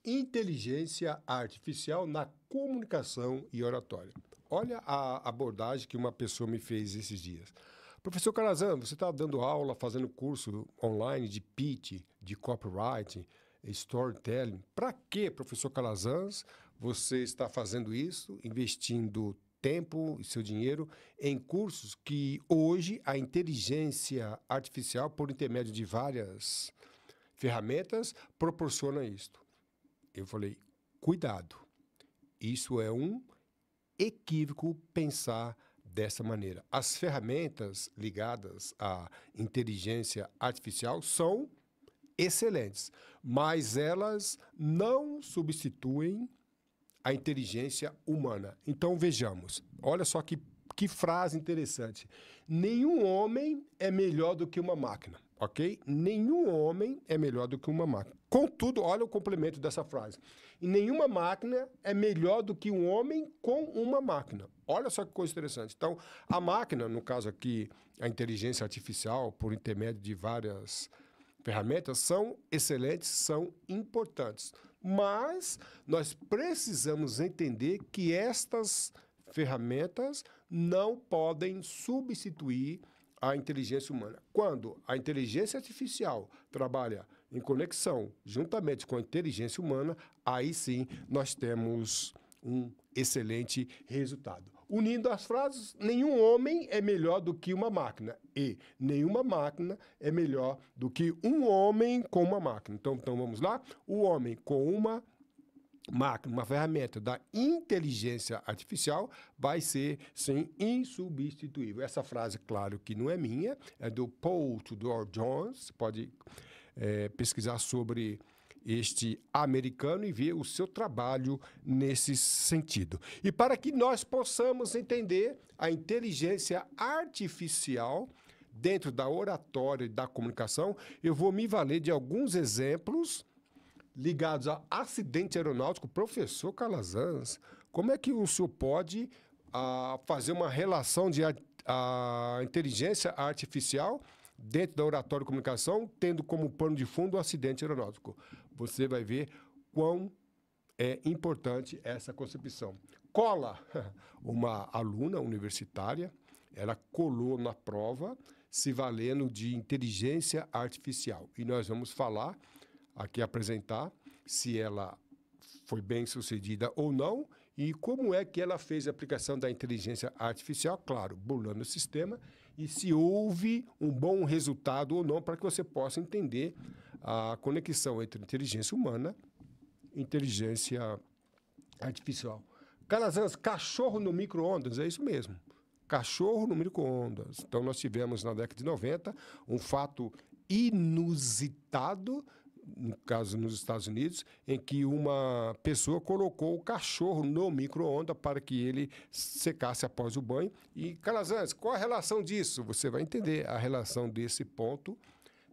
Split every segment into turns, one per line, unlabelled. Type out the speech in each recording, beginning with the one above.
Inteligência artificial na comunicação e oratória. Olha a abordagem que uma pessoa me fez esses dias. Professor Calazans, você está dando aula, fazendo curso online de pitch, de copywriting, storytelling. Para que, professor Calazans, você está fazendo isso, investindo tempo e seu dinheiro em cursos que hoje a inteligência artificial, por intermédio de várias ferramentas, proporciona isto? Eu falei, cuidado, isso é um equívoco pensar dessa maneira. As ferramentas ligadas à inteligência artificial são excelentes, mas elas não substituem a inteligência humana. Então, vejamos, olha só que frase interessante. Nenhum homem é melhor do que uma máquina, ok? Nenhum homem é melhor do que uma máquina. Contudo, olha o complemento dessa frase. E nenhuma máquina é melhor do que um homem com uma máquina. Olha só que coisa interessante. Então, a máquina, no caso aqui, a inteligência artificial, por intermédio de várias ferramentas, são excelentes, são importantes. Mas nós precisamos entender que estas ferramentas não podem substituir a inteligência humana. Quando a inteligência artificial trabalha em conexão juntamente com a inteligência humana, aí sim nós temos um excelente resultado. Unindo as frases, nenhum homem é melhor do que uma máquina e nenhuma máquina é melhor do que um homem com uma máquina. Então vamos lá? O homem com uma máquina, uma ferramenta da inteligência artificial, vai ser, sim, insubstituível. Essa frase, claro que não é minha, é do Paul Tudor Jones, pode pesquisar sobre este americano e ver o seu trabalho nesse sentido. E para que nós possamos entender a inteligência artificial dentro da oratória e da comunicação, eu vou me valer de alguns exemplos ligados a acidente aeronáutico. Professor Calazans, como é que o senhor pode fazer uma relação de inteligência artificial dentro da oratória e comunicação, tendo como pano de fundo o acidente aeronáutico? Você vai ver quão é importante essa concepção. Cola, uma aluna universitária, ela colou na prova se valendo de inteligência artificial. E nós vamos falar aqui, apresentar se ela foi bem sucedida ou não e como é que ela fez a aplicação da inteligência artificial, claro, burlando o sistema, e se houve um bom resultado ou não, para que você possa entender a conexão entre inteligência humana e inteligência artificial. Calazans, cachorro no micro-ondas, é isso mesmo. Cachorro no micro-ondas. Então, nós tivemos na década de 90 um fato inusitado, no caso nos Estados Unidos, em que uma pessoa colocou o cachorro no micro-ondas para que ele secasse após o banho. E, Calazans, qual a relação disso? Você vai entender a relação desse ponto,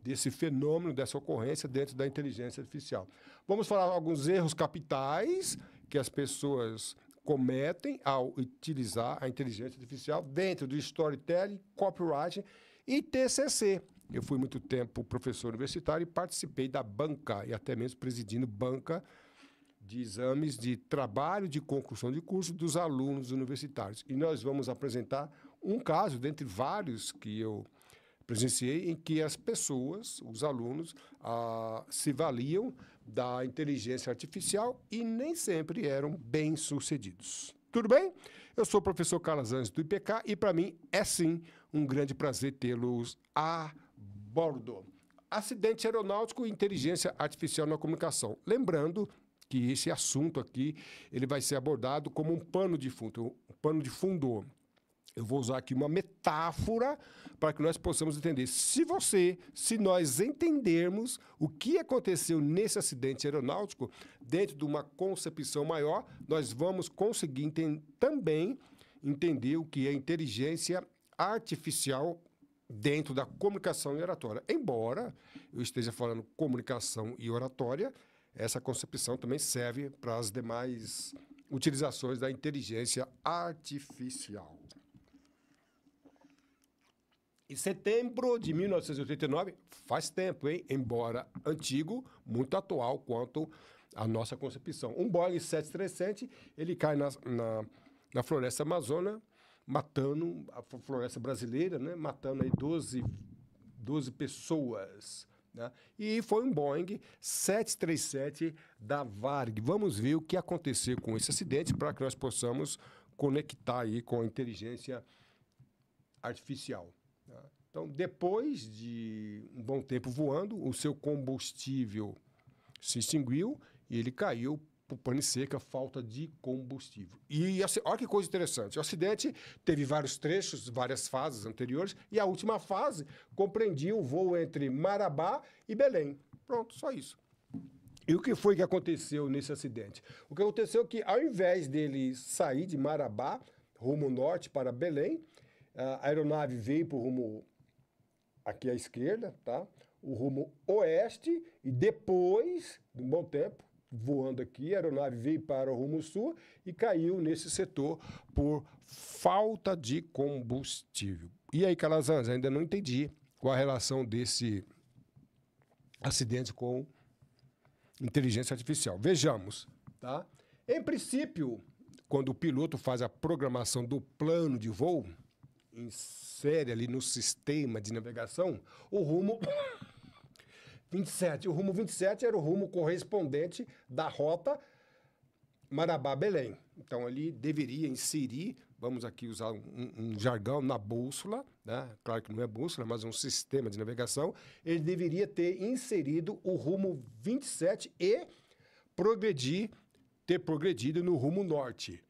desse fenômeno, dessa ocorrência dentro da inteligência artificial. Vamos falar alguns erros capitais que as pessoas cometem ao utilizar a inteligência artificial dentro do storytelling, copywriting e TCC. Eu fui muito tempo professor universitário e participei da banca, e até mesmo presidindo banca de exames de trabalho de conclusão de curso dos alunos universitários. E nós vamos apresentar um caso, dentre vários que eu presenciei, em que as pessoas, os alunos, se valiam da inteligência artificial e nem sempre eram bem-sucedidos. Tudo bem? Eu sou o professor Calazans do IPK e, para mim, é sim um grande prazer tê-los a bordo. Acidente aeronáutico e inteligência artificial na comunicação. Lembrando que esse assunto aqui ele vai ser abordado como um pano de fundo. Eu vou usar aqui uma metáfora para que nós possamos entender. Se nós entendermos o que aconteceu nesse acidente aeronáutico, dentro de uma concepção maior, nós vamos conseguir também entender o que é inteligência artificial dentro da comunicação e oratória. Embora eu esteja falando comunicação e oratória, essa concepção também serve para as demais utilizações da inteligência artificial. Em setembro de 1989, faz tempo, hein? Embora antigo, muito atual quanto a nossa concepção. Um Boeing 737, ele cai na floresta amazônica, matando a floresta brasileira, né? Matando aí 12 pessoas. Né? E foi um Boeing 737 da Varig. Vamos ver o que aconteceu com esse acidente para que nós possamos conectar aí com a inteligência artificial. Tá? Então, depois de um bom tempo voando, o seu combustível se extinguiu e ele caiu por pane seca, falta de combustível. E olha que coisa interessante. O acidente teve vários trechos, várias fases anteriores, e a última fase compreendia o voo entre Marabá e Belém. Pronto, só isso. E o que foi que aconteceu nesse acidente? O que aconteceu é que, ao invés dele sair de Marabá, rumo norte para Belém, a aeronave veio para o rumo aqui à esquerda, tá? O rumo oeste, e depois de um bom tempo, voando aqui, a aeronave veio para o rumo sul e caiu nesse setor por falta de combustível. E aí, Calazans, ainda não entendi qual a relação desse acidente com inteligência artificial. Vejamos, tá? Em princípio, quando o piloto faz a programação do plano de voo, insere ali no sistema de navegação o rumo 27. O rumo 27 era o rumo correspondente da rota Marabá-Belém. Então, ele deveria inserir, vamos aqui usar um jargão, na bússola, né? Claro que não é bússola, mas um sistema de navegação. Ele deveria ter inserido o rumo 27 e ter progredido no rumo norte.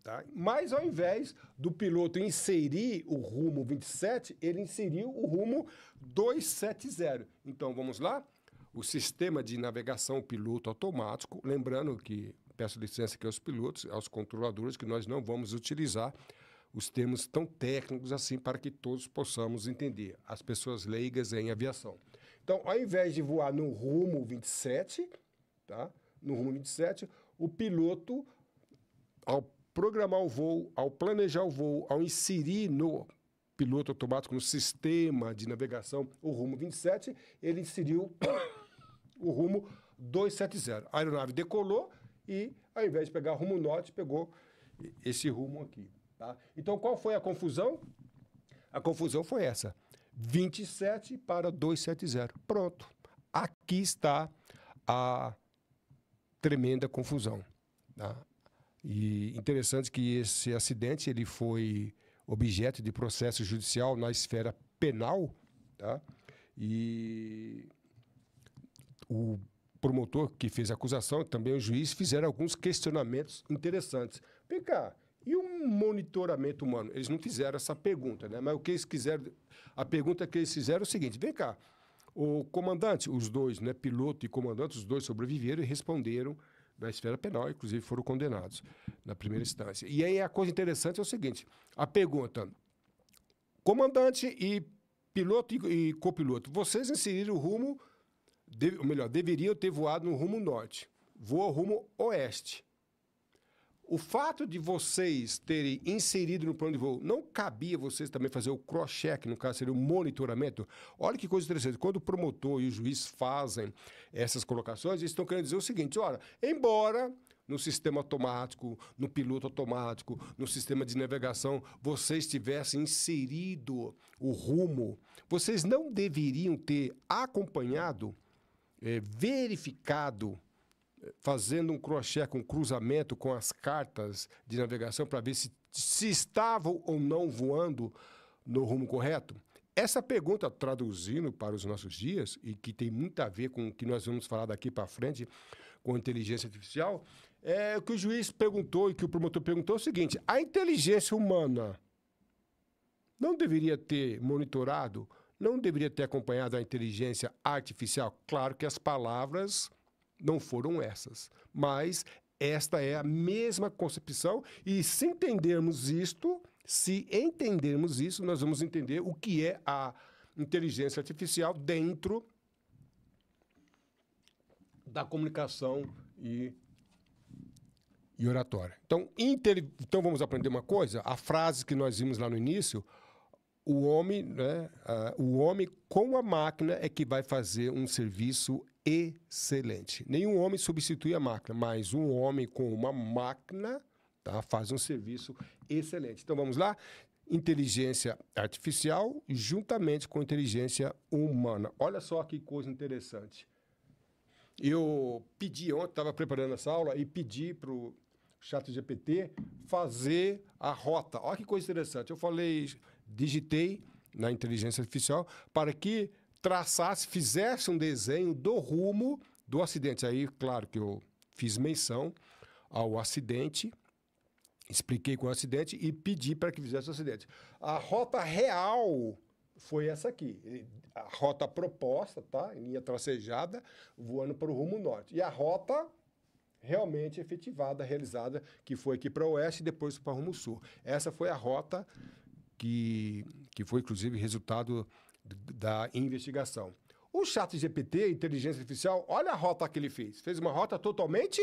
Tá? Mas, ao invés do piloto inserir o rumo 27, ele inseriu o rumo 270. Então, vamos lá? O sistema de navegação piloto automático, lembrando que, peço licença aqui aos pilotos, aos controladores, que nós não vamos utilizar os termos tão técnicos assim para que todos possamos entender, as pessoas leigas em aviação. Então, ao invés de voar no rumo 27, tá? No rumo 27, o piloto, ao programar o voo, ao planejar o voo, ao inserir no piloto automático, no sistema de navegação, o rumo 27, ele inseriu o rumo 270. A aeronave decolou e, ao invés de pegar o rumo norte, pegou esse rumo aqui. Tá? Então, qual foi a confusão? A confusão foi essa. 27 para 270. Pronto. Aqui está a tremenda confusão. Tá? E interessante que esse acidente ele foi objeto de processo judicial na esfera penal, tá? E o promotor que fez a acusação, também o juiz, fizeram alguns questionamentos interessantes. Vem cá, e o monitoramento humano? Eles não fizeram essa pergunta, né? Mas o que eles quiseram, a pergunta que eles fizeram é o seguinte: vem cá, o comandante, os dois, né, piloto e comandante, os dois sobreviveram e responderam na esfera penal, inclusive foram condenados na primeira instância. E aí a coisa interessante é o seguinte: a pergunta, comandante e piloto e copiloto, vocês inseriram o rumo, ou melhor, deveriam ter voado no rumo norte, voa rumo oeste. O fato de vocês terem inserido no plano de voo, não cabia vocês também fazer o cross-check, no caso seria o monitoramento? Olha que coisa interessante. Quando o promotor e o juiz fazem essas colocações, eles estão querendo dizer o seguinte: olha, embora no sistema automático, no piloto automático, no sistema de navegação, vocês tivessem inserido o rumo, vocês não deveriam ter acompanhado, verificado, fazendo um cross-check, um cruzamento com as cartas de navegação para ver se estavam ou não voando no rumo correto? Essa pergunta, traduzindo para os nossos dias, e que tem muito a ver com o que nós vamos falar daqui para frente com inteligência artificial, é o que o juiz perguntou e que o promotor perguntou: é o seguinte: a inteligência humana não deveria ter monitorado, não deveria ter acompanhado a inteligência artificial? Claro que as palavras não foram essas, mas esta é a mesma concepção, e se entendermos isso, nós vamos entender o que é a inteligência artificial dentro da comunicação e oratória. Então, vamos aprender uma coisa. A frase que nós vimos lá no início: o homem, né, o homem com a máquina é que vai fazer um serviço excelente. Nenhum homem substitui a máquina, mas um homem com uma máquina, tá, faz um serviço excelente. Então vamos lá? Inteligência artificial juntamente com inteligência humana. Olha só que coisa interessante. Eu pedi ontem, estava preparando essa aula e pedi para o ChatGPT fazer a rota. Olha que coisa interessante. Eu falei, digitei na inteligência artificial para que traçasse, fizesse um desenho do rumo do acidente. Aí, claro que eu fiz menção ao acidente, expliquei com o acidente e pedi para que fizesse o acidente. A rota real foi essa aqui. A rota proposta, tá? Em linha tracejada, voando para o rumo norte. E a rota realmente efetivada, realizada, que foi aqui para o oeste e depois para o rumo sul. Essa foi a rota que foi, inclusive, resultado da investigação. O ChatGPT, inteligência artificial, olha a rota que ele fez. Fez uma rota totalmente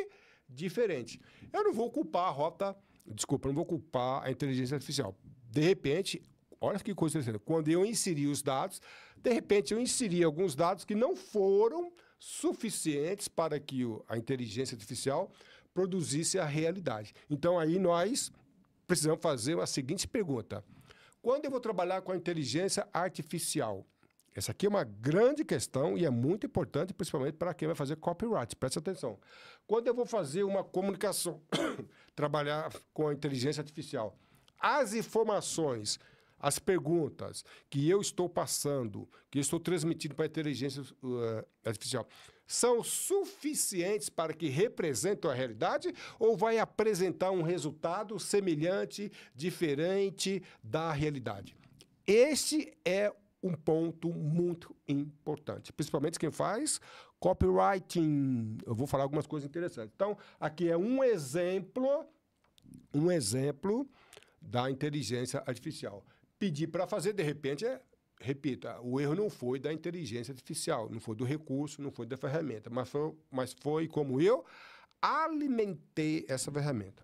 diferente. Eu não vou culpar a rota, desculpa, não vou culpar a inteligência artificial. De repente, olha que coisa interessante, quando eu inseri os dados, de repente eu inseri alguns dados que não foram suficientes para que a inteligência artificial produzisse a realidade. Então, aí nós precisamos fazer a seguinte pergunta. Quando eu vou trabalhar com a inteligência artificial? Essa aqui é uma grande questão e é muito importante, principalmente para quem vai fazer copyright. Presta atenção. Quando eu vou fazer uma comunicação, trabalhar com a inteligência artificial, as informações, as perguntas que eu estou passando, que eu estou transmitindo para a inteligência artificial, são suficientes para que representem a realidade ou vai apresentar um resultado semelhante, diferente da realidade? Este é um ponto muito importante, principalmente quem faz copywriting. Eu vou falar algumas coisas interessantes. Então, aqui é um exemplo da inteligência artificial. Pedir para fazer, de repente, repita, o erro não foi da inteligência artificial, não foi do recurso, não foi da ferramenta, mas foi como eu alimentei essa ferramenta.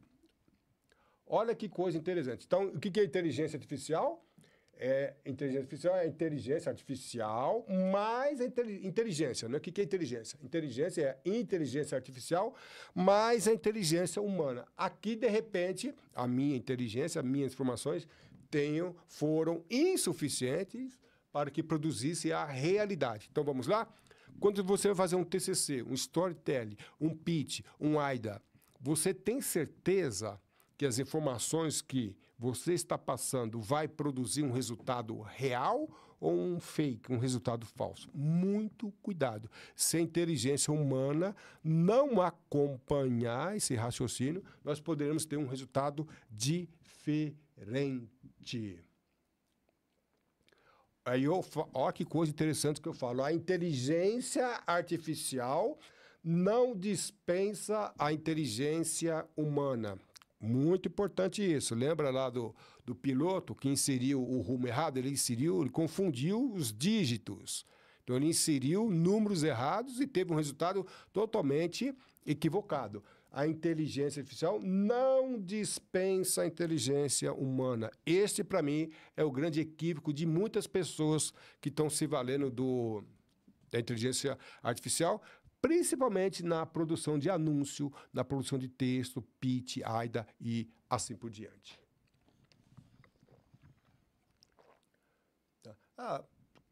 Olha que coisa interessante. Então, o que é inteligência artificial? Inteligência artificial é inteligência artificial mais inteligência. Né? O que é inteligência? Inteligência é inteligência artificial mais a inteligência humana. Aqui, de repente, a minha inteligência, as minhas informações foram insuficientes para que produzisse a realidade. Então, vamos lá? Quando você vai fazer um TCC, um storytelling, um pitch, um AIDA, você tem certeza que as informações que você está passando vai produzir um resultado real ou um fake, um resultado falso? Muito cuidado. Se a inteligência humana não acompanhar esse raciocínio, nós poderemos ter um resultado diferente. Aí olha que coisa interessante que eu falo. A inteligência artificial não dispensa a inteligência humana. Muito importante isso. Lembra lá do piloto que inseriu o rumo errado? Ele confundiu os dígitos. Então, ele inseriu números errados e teve um resultado totalmente equivocado. A inteligência artificial não dispensa a inteligência humana. Este, para mim, é o grande equívoco de muitas pessoas que estão se valendo da inteligência artificial, principalmente na produção de anúncio, na produção de texto, pitch, AIDA e assim por diante.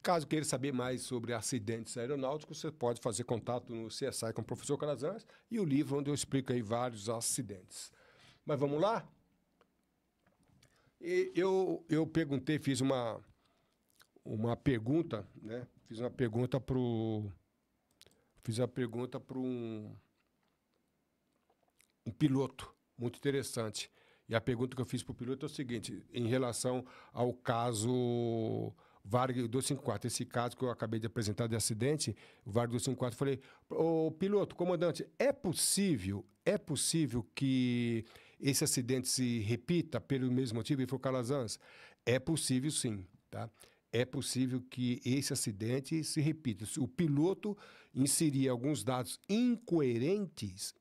Caso queira saber mais sobre acidentes aeronáuticos, você pode fazer contato no CSI com o professor Calazans e o livro onde eu explico aí vários acidentes. Mas vamos lá? Eu perguntei, fiz uma pergunta, né? Fiz uma pergunta para um piloto, muito interessante. E a pergunta que eu fiz para o piloto é o seguinte, em relação ao caso Varg 254, esse caso que eu acabei de apresentar de acidente, o Varg 254, eu falei, ô piloto, comandante, é possível que esse acidente se repita pelo mesmo motivo? Ele falou, Calazans, é possível sim, tá? É possível que esse acidente se repita. Se o piloto inserir alguns dados incoerentes,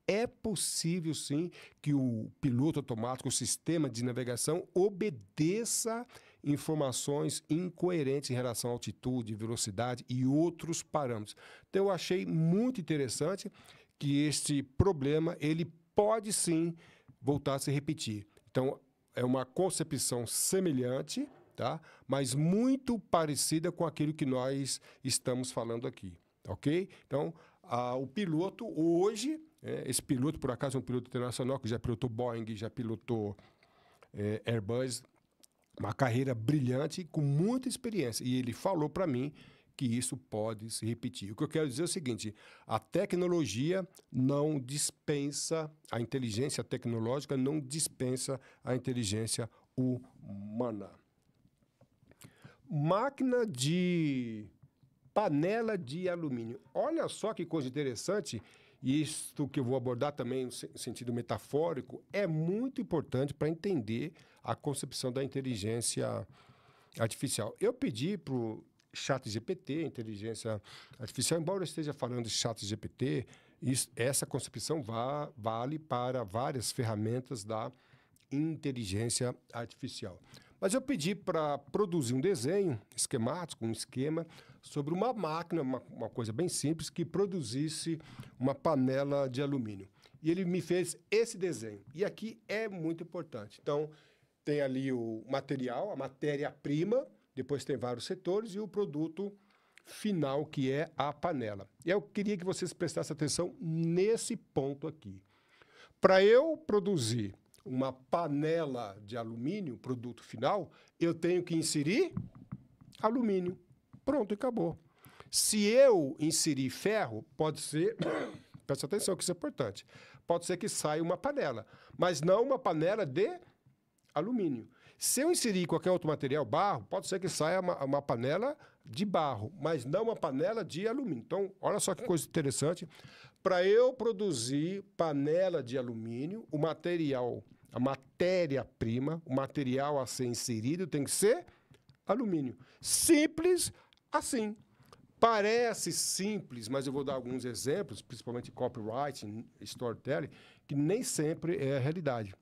é possível sim que o piloto automático, o sistema de navegação, obedeça informações incoerentes em relação à altitude, velocidade e outros parâmetros. Então, eu achei muito interessante que este problema ele pode sim voltar a se repetir. Então, é uma concepção semelhante, tá? Mas muito parecida com aquilo que nós estamos falando aqui, ok? Então, o piloto hoje, esse piloto, por acaso, é um piloto internacional que já pilotou Boeing, já pilotou Airbus, uma carreira brilhante, com muita experiência. E ele falou para mim que isso pode se repetir. O que eu quero dizer é o seguinte: a tecnologia não dispensa, a inteligência tecnológica não dispensa a inteligência humana. Máquina de panela de alumínio. Olha só que coisa interessante. Isto que eu vou abordar também no sentido metafórico é muito importante para entender a concepção da inteligência artificial. Eu pedi para o ChatGPT, inteligência artificial, embora eu esteja falando de ChatGPT, essa concepção vale para várias ferramentas da inteligência artificial. Mas eu pedi para produzir um desenho esquemático, um esquema, sobre uma máquina, uma coisa bem simples, que produzisse uma panela de alumínio. E ele me fez esse desenho. E aqui é muito importante. Então, tem ali o material, a matéria-prima, depois tem vários setores e o produto final, que é a panela. E eu queria que vocês prestassem atenção nesse ponto aqui. Para eu produzir uma panela de alumínio, produto final, eu tenho que inserir alumínio. Pronto, acabou. Se eu inserir ferro, pode ser... Presta atenção que isso é importante. Pode ser que saia uma panela, mas não uma panela de alumínio. Se eu inserir qualquer outro material, barro, pode ser que saia uma panela de barro, mas não uma panela de alumínio. Então, olha só que coisa interessante. Para eu produzir panela de alumínio, o material, a matéria-prima, o material a ser inserido tem que ser alumínio. Simples assim. Parece simples, mas eu vou dar alguns exemplos, principalmente copywriting, storytelling, que nem sempre é a realidade.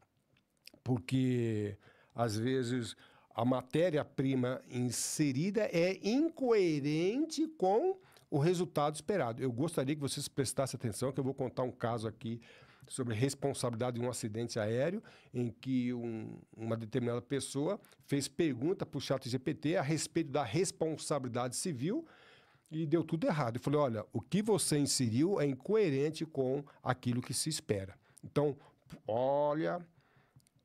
Porque, às vezes, a matéria-prima inserida é incoerente com o resultado esperado. Eu gostaria que vocês prestassem atenção, que eu vou contar um caso aqui sobre responsabilidade de um acidente aéreo, em que uma determinada pessoa fez pergunta para o ChatGPT a respeito da responsabilidade civil e deu tudo errado. Eu falei, olha, o que você inseriu é incoerente com aquilo que se espera. Então, olha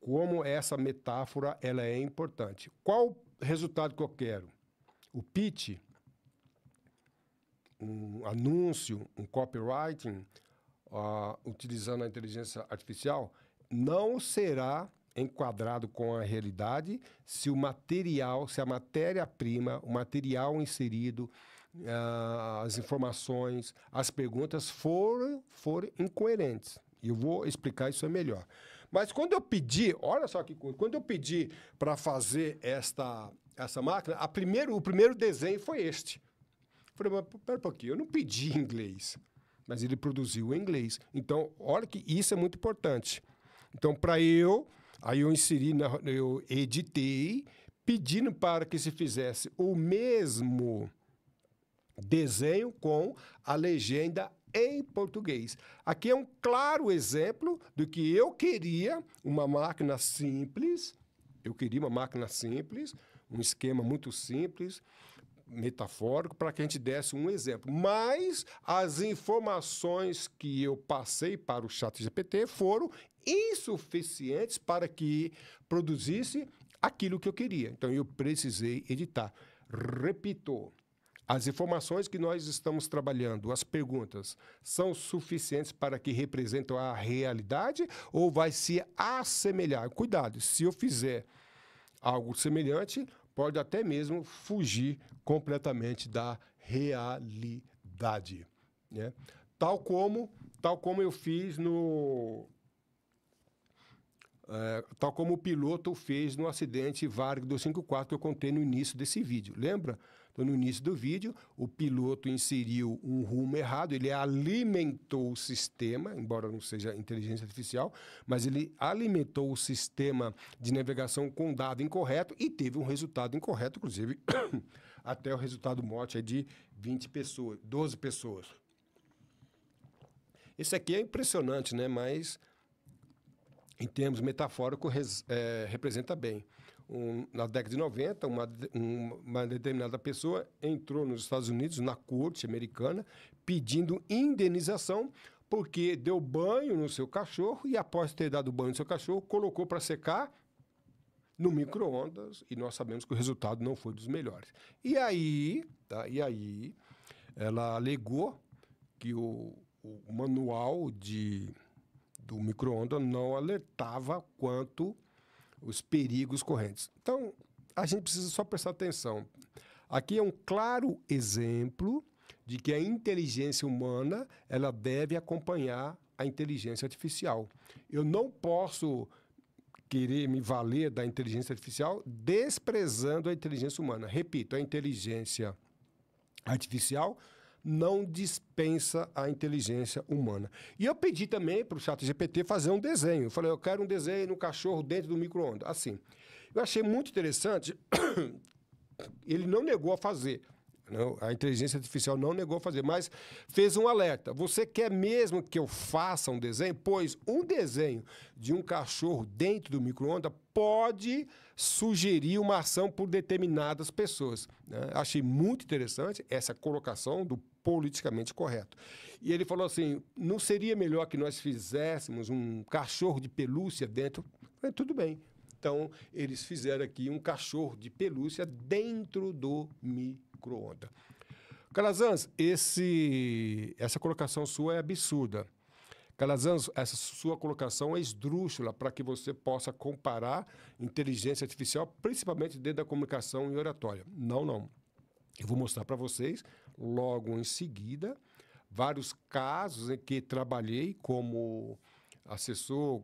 como essa metáfora ela é importante. Qual resultado que eu quero? O pitch, um anúncio, um copywriting, utilizando a inteligência artificial, não será enquadrado com a realidade se o material, se a matéria-prima, o material inserido, as informações, as perguntas forem incoerentes. E eu vou explicar isso melhor. Mas quando eu pedi, olha só que coisa, quando eu pedi para fazer essa máquina, o primeiro desenho foi este. Falei, mas pera um pouquinho, eu não pedi em inglês, mas ele produziu em inglês. Então, olha que isso é muito importante. Então, aí eu inseri, eu editei, pedindo para que se fizesse o mesmo desenho com a legenda em português. Aqui é um claro exemplo do que eu queria, uma máquina simples. Eu queria uma máquina simples, um esquema muito simples, metafórico, para que a gente desse um exemplo. Mas as informações que eu passei para o ChatGPT foram insuficientes para que produzisse aquilo que eu queria. Então, eu precisei editar. Repito, as informações que nós estamos trabalhando, as perguntas, são suficientes para que representem a realidade ou vai se assemelhar? Cuidado, se eu fizer algo semelhante, pode até mesmo fugir completamente da realidade, né? Tal como eu fiz tal como o piloto fez no acidente Varig 254 que eu contei no início desse vídeo. Lembra Então, no início do vídeo, o piloto inseriu um rumo errado, ele alimentou o sistema, embora não seja inteligência artificial, mas ele alimentou o sistema de navegação com dado incorreto e teve um resultado incorreto, inclusive até o resultado morte é de 20 pessoas, 12 pessoas. Esse aqui é impressionante, né? Mas, em termos metafóricos, representa bem. Na década de 90, uma determinada pessoa entrou nos Estados Unidos, na corte americana, pedindo indenização porque deu banho no seu cachorro e, após ter dado banho no seu cachorro, colocou para secar no micro-ondas e nós sabemos que o resultado não foi dos melhores. E aí, ela alegou que o manual do micro-ondas não alertava quanto os perigos correntes. Então, a gente precisa só prestar atenção. Aqui é um claro exemplo de que a inteligência humana ela deve acompanhar a inteligência artificial. Eu não posso querer me valer da inteligência artificial desprezando a inteligência humana. Repito, a inteligência artificial não dispensa a inteligência humana. E eu pedi também para o ChatGPT fazer um desenho. Eu falei, eu quero um desenho no cachorro dentro do micro-ondas. Assim, eu achei muito interessante. Ele não negou a fazer. Não, a inteligência artificial não negou a fazer, mas fez um alerta. Você quer mesmo que eu faça um desenho? Pois um desenho de um cachorro dentro do micro-ondas pode sugerir uma ação por determinadas pessoas, né? Achei muito interessante essa colocação do politicamente correto. E ele falou assim, não seria melhor que nós fizéssemos um cachorro de pelúcia dentro? Falei, tudo bem. Então, eles fizeram aqui um cachorro de pelúcia dentro do micro-ondas. Calazans, essa colocação sua é absurda. Calazans, essa sua colocação é esdrúxula para que você possa comparar inteligência artificial, principalmente dentro da comunicação e oratória. Não. Eu vou mostrar para vocês, logo em seguida, vários casos em que trabalhei como assessor,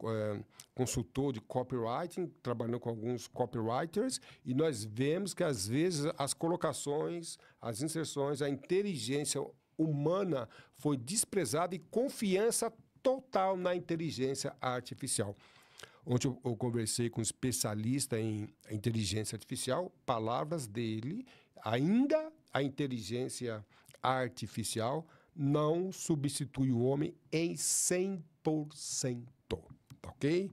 consultor de copywriting, trabalhando com alguns copywriters, e nós vemos que, às vezes, as colocações, as inserções, a inteligência humana foi desprezada e confiança total na inteligência artificial. Ontem eu conversei com um especialista em inteligência artificial, palavras dele, ainda a inteligência artificial não substitui o homem em 100%, ok?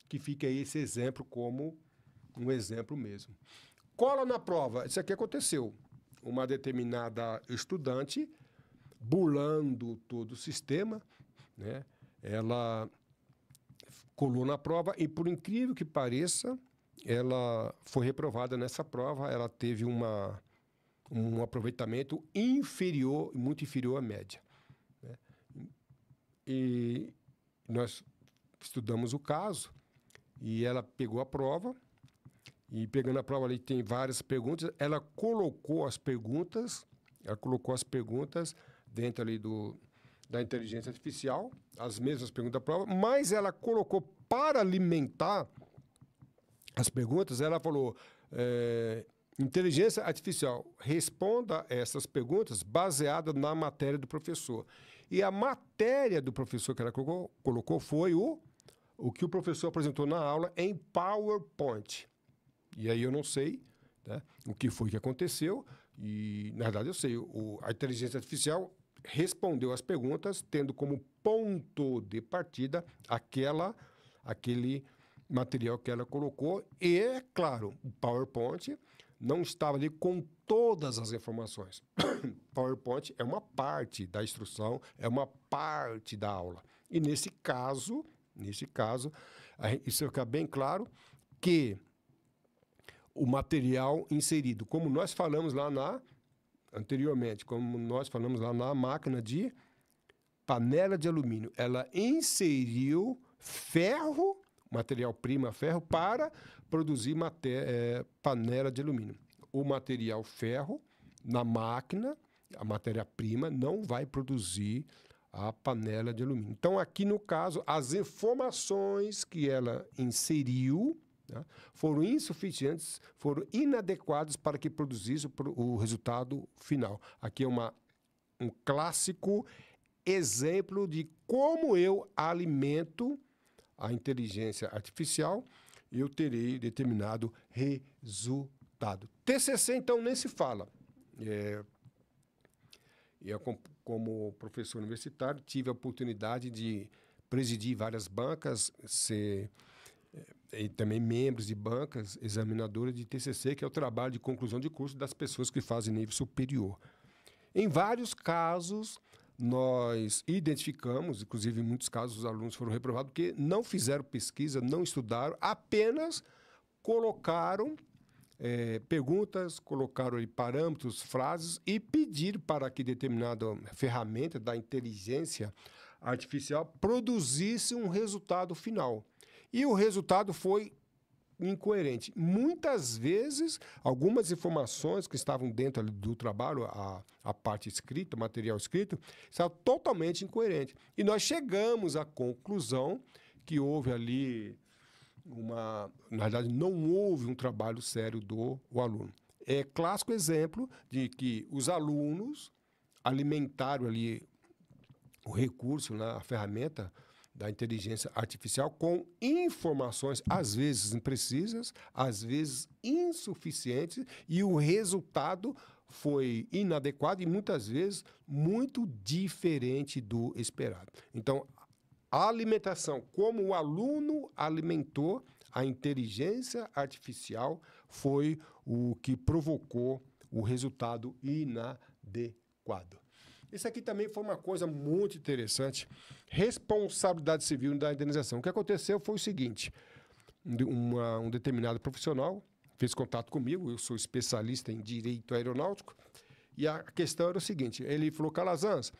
Que fica aí esse exemplo como um exemplo mesmo. Cola na prova. Isso aqui aconteceu. Uma determinada estudante, burlando todo o sistema, né? Ela colou na prova e, por incrível que pareça, ela foi reprovada nessa prova. Ela teve um aproveitamento inferior, muito inferior à média, né? E nós estudamos o caso e ela pegou a prova e, pegando a prova ali, tem várias perguntas. Ela colocou as perguntas dentro ali da inteligência artificial, as mesmas perguntas da prova, mas ela colocou para alimentar as perguntas, ela falou, inteligência artificial, responda essas perguntas baseada na matéria do professor. E a matéria do professor que ela colocou foi o que o professor apresentou na aula em PowerPoint. E aí eu não sei, né, o que foi que aconteceu, e, na verdade, eu sei. A inteligência artificial respondeu as perguntas tendo como ponto de partida aquele material que ela colocou. E, é claro, o PowerPoint não estava ali com todas as informações. PowerPoint é uma parte da instrução, é uma parte da aula. E, nesse caso, isso fica bem claro que o material inserido, como nós falamos lá anteriormente, como nós falamos lá na máquina de panela de alumínio, ela inseriu ferro, material-prima ferro, para produzir panela de alumínio. O material ferro, na máquina, a matéria-prima, não vai produzir a panela de alumínio. Então, aqui no caso, as informações que ela inseriu, né? Foram insuficientes, foram inadequados para que produzisse o resultado final. Aqui é um clássico exemplo de como eu alimento a inteligência artificial, eu terei determinado resultado. TCC, então, nem se fala. Eu, como professor universitário, tive a oportunidade de presidir várias bancas, e também membros de bancas examinadoras de TCC, que é o trabalho de conclusão de curso das pessoas que fazem nível superior. Em vários casos, nós identificamos, inclusive em muitos casos os alunos foram reprovados porque não fizeram pesquisa, não estudaram, apenas colocaram perguntas, colocaram ali parâmetros, frases e pediram para que determinada ferramenta da inteligência artificial produzisse um resultado final. E o resultado foi incoerente. Muitas vezes, algumas informações que estavam dentro ali do trabalho, a parte escrita, o material escrito, estavam totalmente incoerentes. E nós chegamos à conclusão que houve ali na verdade, não houve um trabalho sério do aluno. É clássico exemplo de que os alunos alimentaram ali o recurso, né, a ferramenta da inteligência artificial com informações, às vezes imprecisas, às vezes insuficientes, e o resultado foi inadequado e, muitas vezes, muito diferente do esperado. Então, a alimentação, como o aluno alimentou a inteligência artificial, foi o que provocou o resultado inadequado. Isso aqui também foi uma coisa muito interessante. Responsabilidade civil da indenização. O que aconteceu foi o seguinte: um determinado profissional fez contato comigo, eu sou especialista em direito aeronáutico, e a questão era o seguinte: ele falou, Calazans,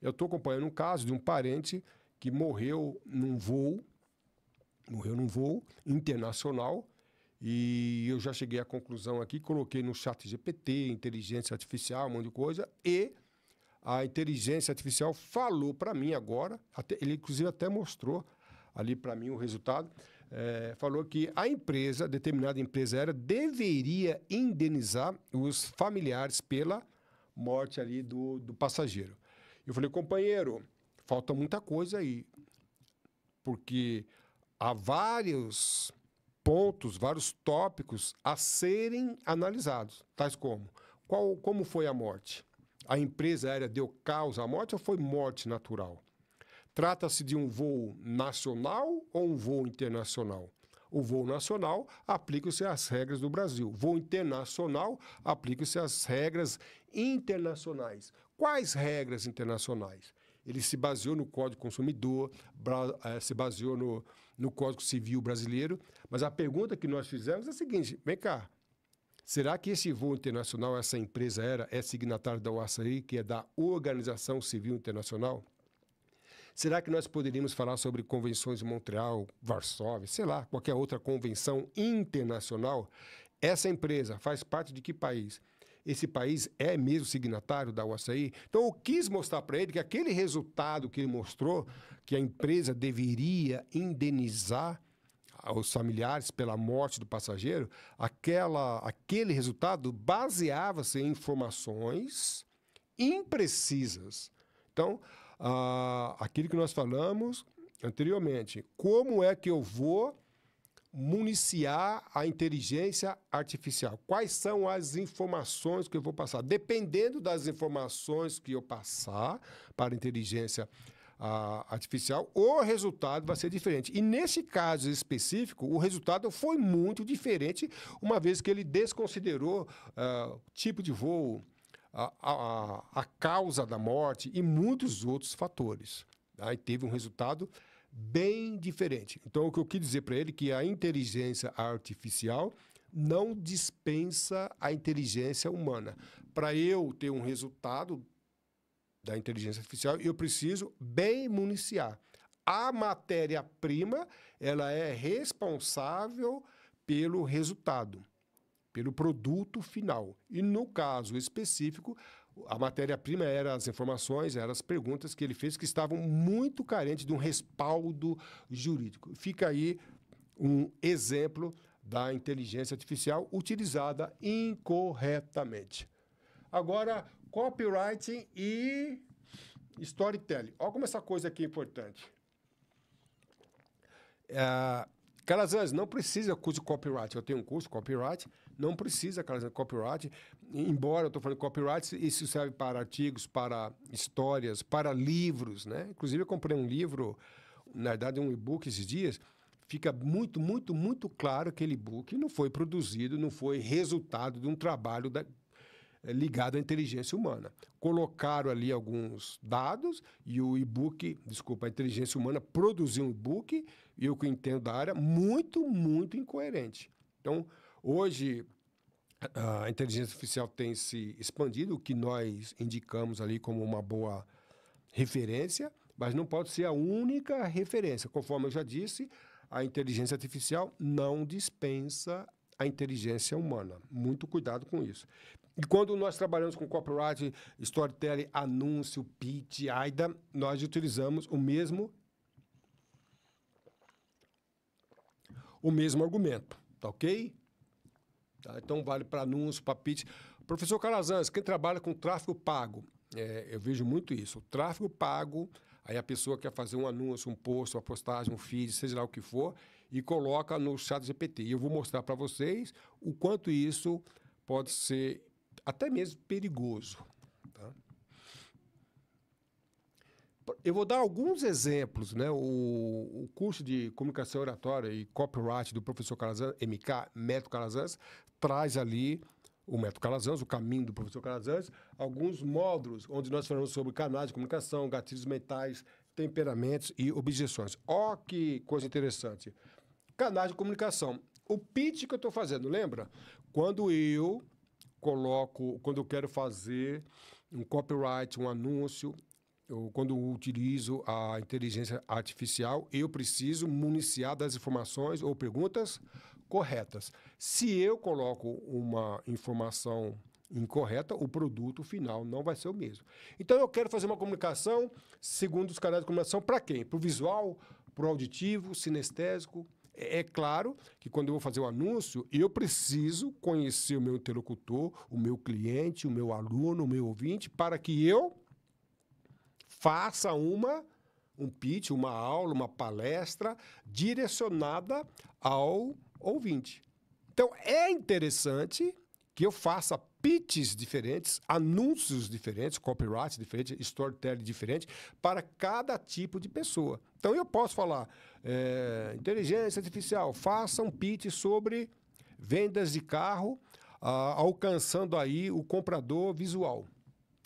eu estou acompanhando um caso de um parente que morreu num voo internacional, e eu já cheguei à conclusão aqui, coloquei no chat GPT, inteligência artificial, um monte de coisa, e a inteligência artificial falou para mim agora, ele inclusive até mostrou ali para mim o resultado, falou que a empresa, determinada empresa aérea, deveria indenizar os familiares pela morte ali do passageiro. Eu falei, companheiro, falta muita coisa aí, porque há vários pontos, vários tópicos a serem analisados, tais como como foi a morte? A empresa aérea deu causa à morte ou foi morte natural? Trata-se de um voo nacional ou um voo internacional? O voo nacional aplica-se às regras do Brasil. Voo internacional aplica-se às regras internacionais. Quais regras internacionais? Ele se baseou no Código Consumidor, se baseou no Código Civil brasileiro, mas a pergunta que nós fizemos é a seguinte: vem cá, será que esse voo internacional, essa empresa aérea, é signatário da OACI, que é da Organização Civil Internacional? Será que nós poderíamos falar sobre convenções de Montreal, Varsóvia, sei lá, qualquer outra convenção internacional? Essa empresa faz parte de que país? Esse país é mesmo signatário da OACI? Então, eu quis mostrar para ele que aquele resultado que ele mostrou, que a empresa deveria indenizar aos familiares pela morte do passageiro, aquele resultado baseava-se em informações imprecisas. Então, aquilo que nós falamos anteriormente, como é que eu vou municiar a inteligência artificial? Quais são as informações que eu vou passar? Dependendo das informações que eu passar para a inteligência artificial, o resultado vai ser diferente. E nesse caso específico, o resultado foi muito diferente, uma vez que ele desconsiderou o tipo de voo, a causa da morte e muitos outros fatores. Tá? E teve um resultado bem diferente. Então, o que eu quis dizer para ele é que a inteligência artificial não dispensa a inteligência humana. Para eu ter um resultado da inteligência artificial, eu preciso bem municiar. A matéria-prima, ela é responsável pelo resultado, pelo produto final. E no caso específico, a matéria-prima eram as informações, eram as perguntas que ele fez que estavam muito carentes de um respaldo jurídico. Fica aí um exemplo da inteligência artificial utilizada incorretamente. Agora, copywriting e storytelling. Olha como essa coisa aqui é importante. Calazans, não precisa curso de copyright. Eu tenho um curso de copyright, não precisa, Calazans, de copyright. Embora eu estou falando de copyright, isso serve para artigos, para histórias, para livros, né? Inclusive, eu comprei um livro, na verdade, um e-book esses dias. Fica muito, muito, muito claro que aquele e-book não foi produzido, não foi resultado de um trabalho ligado à inteligência humana. Colocaram ali alguns dados e o e-book, desculpa, a inteligência humana produziu um e-book, e eu que entendo da área, muito, muito incoerente. Então, hoje, a inteligência artificial tem se expandido, o que nós indicamos ali como uma boa referência, mas não pode ser a única referência. Conforme eu já disse, a inteligência artificial não dispensa a inteligência humana. Muito cuidado com isso. E quando nós trabalhamos com copyright, storytelling, anúncio, pitch, AIDA, nós utilizamos o mesmo argumento, tá ok? Tá? Então, vale para anúncio, para pitch. Professor Calazans, quem trabalha com tráfego pago, eu vejo muito isso. O tráfego pago, aí a pessoa quer fazer um anúncio, um post, uma postagem, um feed, seja lá o que for, e coloca no ChatGPT. E eu vou mostrar para vocês o quanto isso pode ser até mesmo perigoso. Tá? Eu vou dar alguns exemplos, né? O curso de comunicação oratória e copyright do professor Calazans, MK, Método Calazans, traz ali o Método Calazans, o caminho do professor Calazans, alguns módulos onde nós falamos sobre canais de comunicação, gatilhos mentais, temperamentos e objeções. Ó, que coisa interessante. Canais de comunicação. O pitch que eu estou fazendo, lembra? Quando eu quero fazer um copyright, um anúncio, quando eu utilizo a inteligência artificial, eu preciso municiar das informações ou perguntas corretas. Se eu coloco uma informação incorreta, o produto final não vai ser o mesmo. Então, eu quero fazer uma comunicação segundo os canais de comunicação para quem? Para o visual, para o auditivo, sinestésico. É claro que quando eu vou fazer um anúncio, eu preciso conhecer o meu interlocutor, o meu cliente, o meu aluno, o meu ouvinte, para que eu faça um pitch, uma aula, uma palestra direcionada ao ouvinte. Então, é interessante que eu faça pitches diferentes, anúncios diferentes, copyright diferente, storytelling diferente para cada tipo de pessoa. Então, eu posso falar, inteligência artificial, faça um pitch sobre vendas de carro, alcançando aí o comprador visual,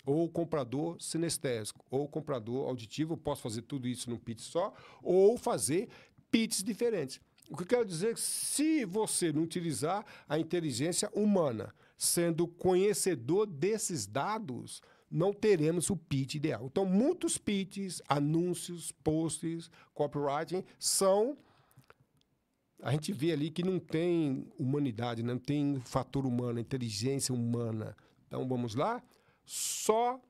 ou o comprador sinestésico, ou o comprador auditivo. Eu posso fazer tudo isso num pitch só, ou fazer pitches diferentes. O que eu quero dizer é que se você não utilizar a inteligência humana, sendo conhecedor desses dados, não teremos o pitch ideal. Então, muitos pitches, anúncios, posts, copywriting são... A gente vê ali que não tem humanidade, não tem fator humano, inteligência humana. Então, vamos lá. Só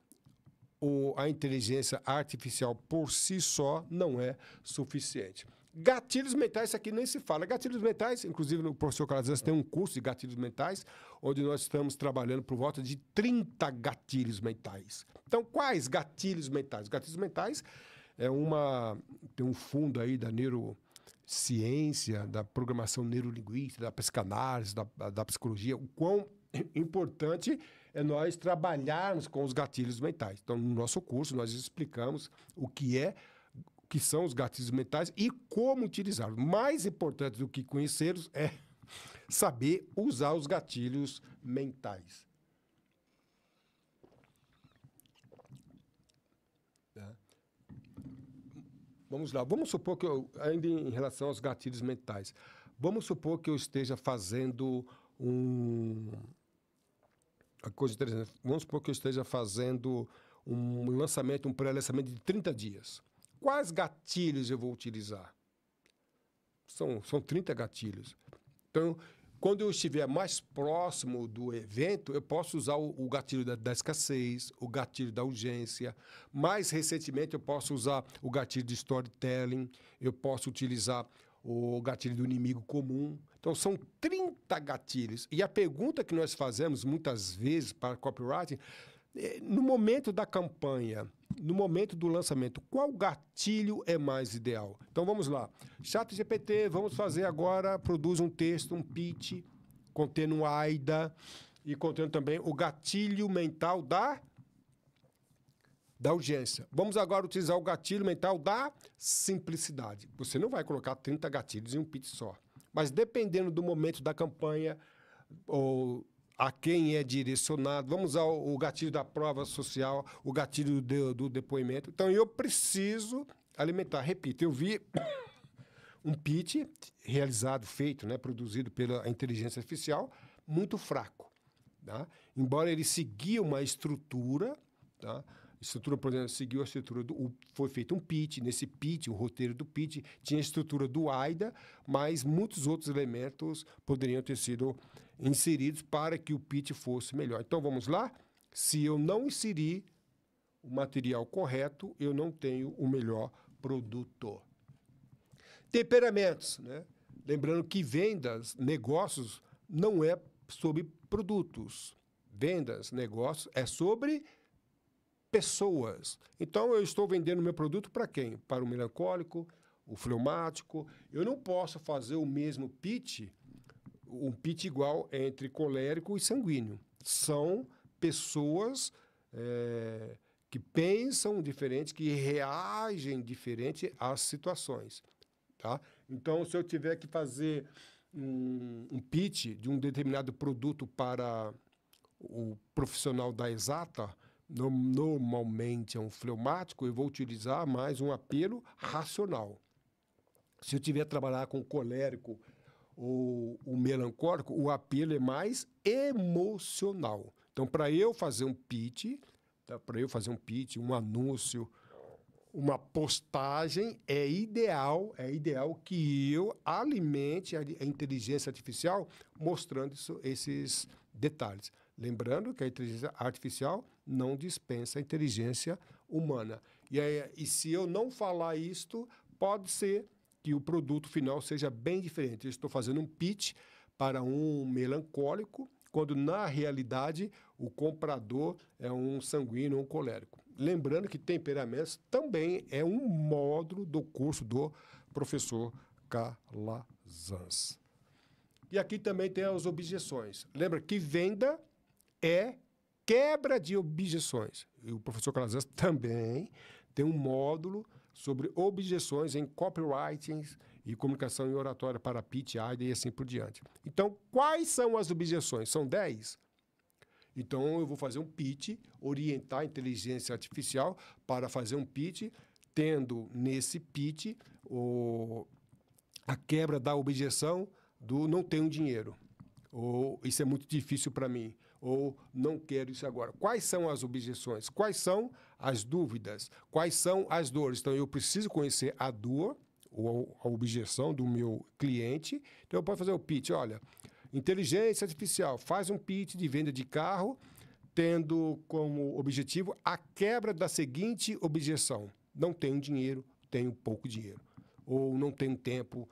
a inteligência artificial por si só não é suficiente. Gatilhos mentais, isso aqui nem se fala. Gatilhos mentais, inclusive no professor Calazans tem um curso de gatilhos mentais, onde nós estamos trabalhando por volta de 30 gatilhos mentais. Então, quais gatilhos mentais? Gatilhos mentais tem um fundo aí da neurociência, da programação neurolinguística, da psicanálise, da psicologia, o quão importante é nós trabalharmos com os gatilhos mentais. Então, no nosso curso, nós explicamos o que são os gatilhos mentais e como utilizá-los. Mais importante do que conhecê-los é saber usar os gatilhos mentais. Vamos lá. Vamos supor que ainda em relação aos gatilhos mentais, vamos supor que eu esteja fazendo uma coisa interessante. Vamos supor que eu esteja fazendo um lançamento, um pré-lançamento de 30 dias. Quais gatilhos eu vou utilizar? São 30 gatilhos. Então, quando eu estiver mais próximo do evento, eu posso usar o gatilho da escassez, o gatilho da urgência. Mais recentemente, eu posso usar o gatilho de storytelling, eu posso utilizar o gatilho do inimigo comum. Então, são 30 gatilhos. E a pergunta que nós fazemos muitas vezes para copywriting, no momento da campanha, no momento do lançamento, qual gatilho é mais ideal? Então, vamos lá. ChatGPT, vamos fazer agora, produz um texto, um pitch, contendo um AIDA e contendo também o gatilho mental da urgência. Vamos agora utilizar o gatilho mental da simplicidade. Você não vai colocar 30 gatilhos em um pitch só. Mas dependendo do momento da campanha, ou a quem é direcionado, vamos usar o gatilho da prova social, o gatilho do depoimento. Então, eu preciso alimentar. Repito, eu vi um pitch realizado, feito, né, produzido pela inteligência artificial, muito fraco. Tá? Embora ele seguia uma estrutura, tá? Estrutura, por exemplo, seguiu a estrutura foi feito um pitch, nesse pitch, o roteiro do pitch tinha a estrutura do AIDA, mas muitos outros elementos poderiam ter sido inseridos para que o pitch fosse melhor. Então, vamos lá? Se eu não inserir o material correto, eu não tenho o melhor produto. Temperamentos, né? Lembrando que vendas, negócios, não é sobre produtos. Vendas, negócios, é sobre pessoas. Então, eu estou vendendo meu produto para quem? Para o melancólico, o fleumático. Eu não posso fazer o mesmo pitch, um pitch igual entre colérico e sanguíneo. São pessoas que pensam diferente, que reagem diferente às situações. Tá? Então, se eu tiver que fazer um pitch de um determinado produto para o profissional da exata, normalmente é um fleumático, eu vou utilizar mais um apelo racional. Se eu tiver que trabalhar com colérico ou o melancólico, o apelo é mais emocional. Então, para eu fazer um pitch, um anúncio, uma postagem, é ideal que eu alimente a inteligência artificial mostrando esses detalhes. Lembrando que a inteligência artificial não dispensa a inteligência humana. E se eu não falar isto, pode ser que o produto final seja bem diferente. Eu estou fazendo um pitch para um melancólico, quando, na realidade, o comprador é um sanguíneo, um colérico. Lembrando que temperamentos também é um módulo do curso do professor Calazans. E aqui também tem as objeções. Lembra que venda é quebra de objeções. E o professor Calazans também tem um módulo sobre objeções em copywriting e comunicação e oratória para pitch, AIDA e assim por diante. Então, quais são as objeções? São 10? Então, eu vou fazer um pitch, orientar a inteligência artificial para fazer um pitch, tendo nesse pitch a quebra da objeção do não tenho dinheiro, ou isso é muito difícil para mim, ou não quero isso agora. Quais são as objeções? Quais são as dúvidas? Quais são as dores? Então, eu preciso conhecer a dor ou a objeção do meu cliente. Então, eu posso fazer o pitch. Olha, inteligência artificial faz um pitch de venda de carro, tendo como objetivo a quebra da seguinte objeção. Não tenho dinheiro, tenho pouco dinheiro. Ou não tenho tempo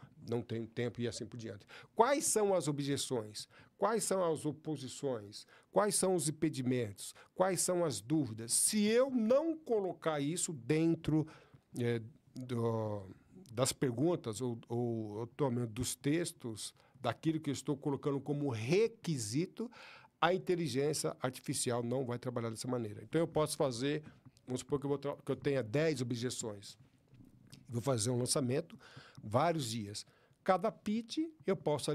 e assim por diante. Quais são as objeções? Quais são as oposições? Quais são os impedimentos? Quais são as dúvidas? Se eu não colocar isso dentro das perguntas ou dos textos, daquilo que eu estou colocando como requisito, a inteligência artificial não vai trabalhar dessa maneira. Então, eu posso fazer, vamos supor que eu tenha 10 objeções. Vou fazer um lançamento, vários dias. Cada pitch eu posso,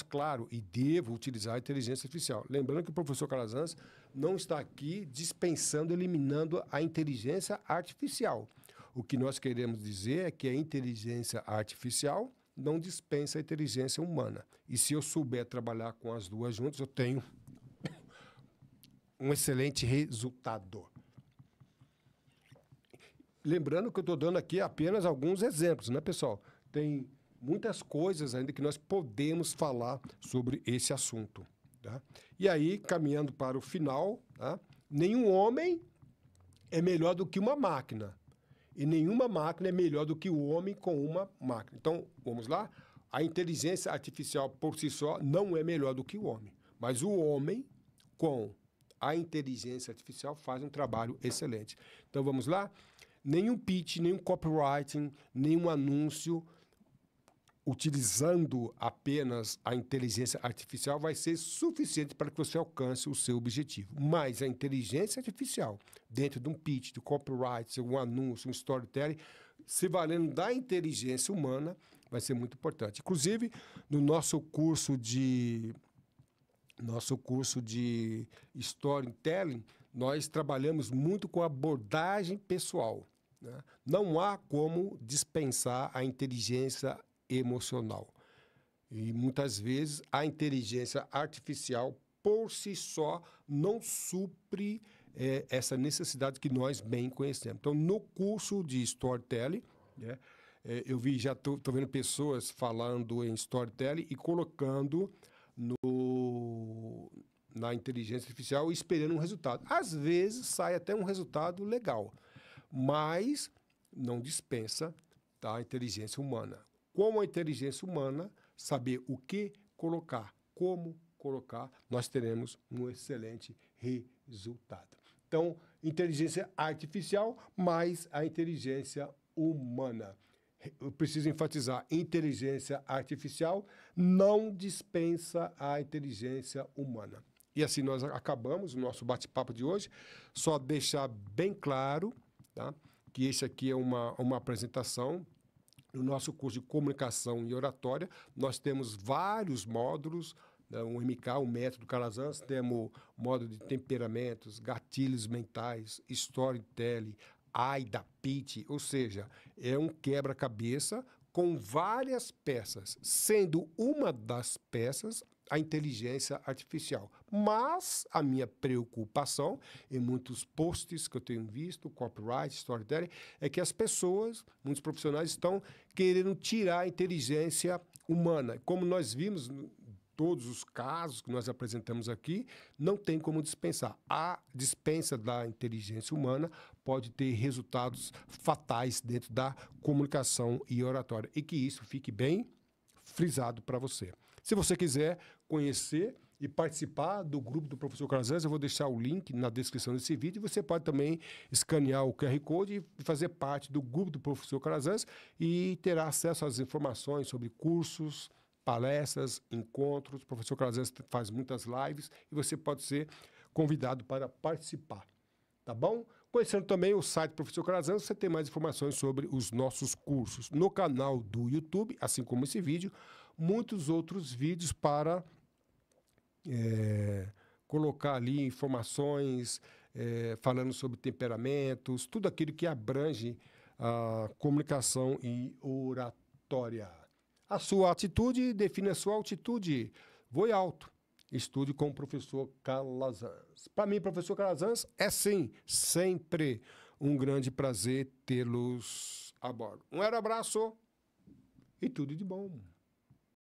claro, e devo utilizar a inteligência artificial. Lembrando que o professor Calazans não está aqui dispensando, eliminando a inteligência artificial. O que nós queremos dizer é que a inteligência artificial não dispensa a inteligência humana. E se eu souber trabalhar com as duas juntas, eu tenho um excelente resultado. Lembrando que eu estou dando aqui apenas alguns exemplos, né, pessoal? Tem muitas coisas ainda que nós podemos falar sobre esse assunto. Tá? E aí, caminhando para o final, tá? Nenhum homem é melhor do que uma máquina. E nenhuma máquina é melhor do que o homem com uma máquina. Então, vamos lá? A inteligência artificial por si só não é melhor do que o homem. Mas o homem com a inteligência artificial faz um trabalho excelente. Então, vamos lá? Nenhum pitch, nenhum copywriting, nenhum anúncio utilizando apenas a inteligência artificial vai ser suficiente para que você alcance o seu objetivo. Mas a inteligência artificial, dentro de um pitch, de copyright, um anúncio, um storytelling, se valendo da inteligência humana, vai ser muito importante. Inclusive, no nosso curso de storytelling, nós trabalhamos muito com abordagem pessoal, né? Não há como dispensar a inteligência emocional. E muitas vezes a inteligência artificial por si só não supre essa necessidade que nós bem conhecemos. Então, no curso de storytelling, né, eu vi, já estou vendo pessoas falando em storytelling e colocando na inteligência artificial e esperando um resultado. Às vezes sai até um resultado legal, mas não dispensa, tá, a inteligência humana. Como a inteligência humana, saber o que colocar, como colocar, nós teremos um excelente resultado. Então, inteligência artificial mais a inteligência humana. Eu preciso enfatizar, inteligência artificial não dispensa a inteligência humana. E assim nós acabamos o nosso bate-papo de hoje. Só deixar bem claro, tá, que esse aqui é uma apresentação. No nosso curso de comunicação e oratória, nós temos vários módulos, né, um MK, um método Calazans, temos módulo de temperamentos, gatilhos mentais, storytelling, AIDA, pitch, ou seja, é um quebra-cabeça com várias peças, sendo uma das peças a inteligência artificial. Mas a minha preocupação, em muitos posts que eu tenho visto, copyright, storytelling, é que as pessoas, muitos profissionais, estão querendo tirar a inteligência humana. Como nós vimos em todos os casos que nós apresentamos aqui, não tem como dispensar. A dispensa da inteligência humana pode ter resultados fatais dentro da comunicação e oratória. E que isso fique bem frisado para você. Se você quiser conhecer e participar do grupo do professor Calazans, eu vou deixar o link na descrição desse vídeo. E você pode também escanear o QR Code e fazer parte do grupo do professor Calazans e terá acesso às informações sobre cursos, palestras, encontros. O professor Calazans faz muitas lives e você pode ser convidado para participar. Tá bom? Conhecendo também o site do professor Calazans, você tem mais informações sobre os nossos cursos. No canal do YouTube, assim como esse vídeo, muitos outros vídeos para colocar ali informações, falando sobre temperamentos, tudo aquilo que abrange a comunicação e oratória. A sua atitude define a sua altitude. Voe alto. Estude com o professor Calazans. Para mim, professor Calazans, é sim, sempre um grande prazer tê-los a bordo. Um abraço e tudo de bom.